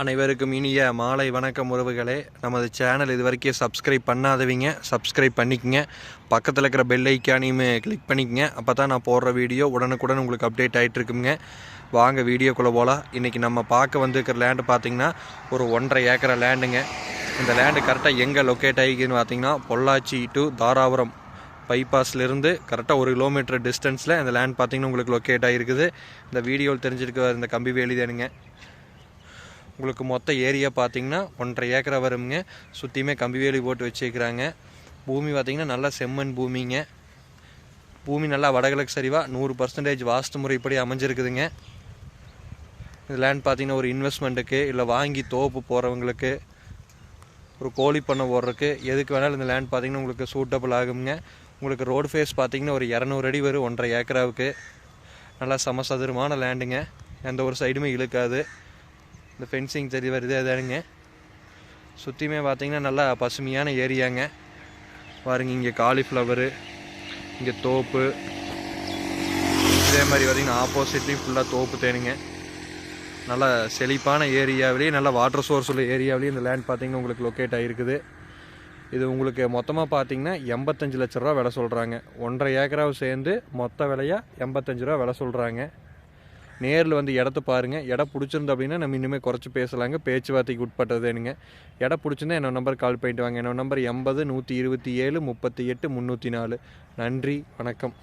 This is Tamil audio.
அனைவருக்கும் இனிய மாலை வணக்கம் உறவுகளே. நமது சேனல் இது வரைக்கும் சப்ஸ்கிரைப் பண்ணாதவங்க சப்ஸ்கிரைப் பண்ணிக்கங்க. பக்கத்தில் இருக்கிற பெல் ஐக்கானையும் கிளிக் பண்ணிக்கங்க. அப்போ தான் நான் போடுற வீடியோ உடனுக்குடன் உங்களுக்கு அப்டேட் ஆகிட்டு இருக்குங்க. வாங்க வீடியோக்குள்ளே போகலாம். இன்றைக்கி நம்ம பார்க்க வந்துருக்கிற லேண்டு பார்த்திங்கன்னா ஒரு 1.5 ஏக்கரை லேண்டுங்க. இந்த லேண்டு கரெக்டாக எங்கே லொக்கேட் ஆகிக்குன்னு பார்த்திங்கன்னா பொள்ளாச்சி டு தாராபுரம் பைபாஸ்லேருந்து கரெக்டாக 1 கிலோமீட்டர் டிஸ்டன்ஸில் இந்த லேண்ட் பார்த்திங்கன்னா உங்களுக்கு லொக்கேட் ஆகிருக்குது. இந்த வீடியோவில் தெரிஞ்சிருக்க இந்த கம்பி வேலி தானுங்க. உங்களுக்கு மொத்த ஏரியா பார்த்திங்கன்னா 1.5 ஏக்கரை வருங்க. சுற்றியுமே கம்பி வேலி போட்டு வச்சுக்கிறாங்க. பூமி பார்த்திங்கன்னா நல்லா செம்மண் பூமிங்க. பூமி நல்லா வடகிழக்கு சரிவாக 100% வாஸ்து முறைப்படி அமைஞ்சிருக்குதுங்க. இந்த லேண்ட் பார்த்திங்கன்னா ஒரு இன்வெஸ்ட்மெண்ட்டுக்கு இல்லை வாங்கி தோப்பு போகிறவங்களுக்கு ஒரு கோழி பண்ணை போடுறதுக்கு எதுக்கு வேணாலும் இந்த லேண்ட் பார்த்திங்கன்னா உங்களுக்கு சூட்டபிள் ஆகுங்க. உங்களுக்கு ரோடு ஃபேஸ் பார்த்திங்கன்னா ஒரு 200 அடி வரும் 1.5 ஏக்கராவுக்கு. நல்லா சமசதுரமான லேண்டுங்க. எந்த ஒரு சைடுமே இழுக்காது. இந்த ஃபென்சிங் தெரிய வருது அதானுங்க. சுற்றியுமே பார்த்திங்கன்னா நல்லா பசுமையான ஏரியாங்க. பாருங்க, இங்கே காலிஃப்ளவரு, இங்கே தோப்பு, இதே மாதிரி பார்த்திங்கன்னா ஆப்போசிட்லேயும் ஃபுல்லாக தோப்பு தேனுங்க. நல்லா செழிப்பான ஏரியாவிலேயே நல்லா வாட்டர் சோர்ஸ் உள்ள ஏரியாவிலேயே இந்த லேண்ட் பார்த்திங்கன்னா உங்களுக்கு லொக்கேட் ஆகிருக்குது. இது உங்களுக்கு மொத்தமாக பார்த்திங்கன்னா 85 லட்ச ரூபா விலை சொல்கிறாங்க. 1.5 ஏக்கராவை சேர்ந்து மொத்த விலையாக 85 ரூபா விலை சொல்கிறாங்க. நேரில் வந்து இடத்த பாருங்கள். இடம் பிடிச்சிருந்து அப்படின்னா நம்ம இன்னுமே குறைச்சி பேசலாங்க. பேச்சுவார்த்தைக்கு உட்பட்டதுனுங்க. இடம் பிடிச்சிருந்தா என்னோட நம்பர் கால் பண்ணிட்டு வாங்க. என்னோட நம்பர் 80 127 38 304. நன்றி, வணக்கம்.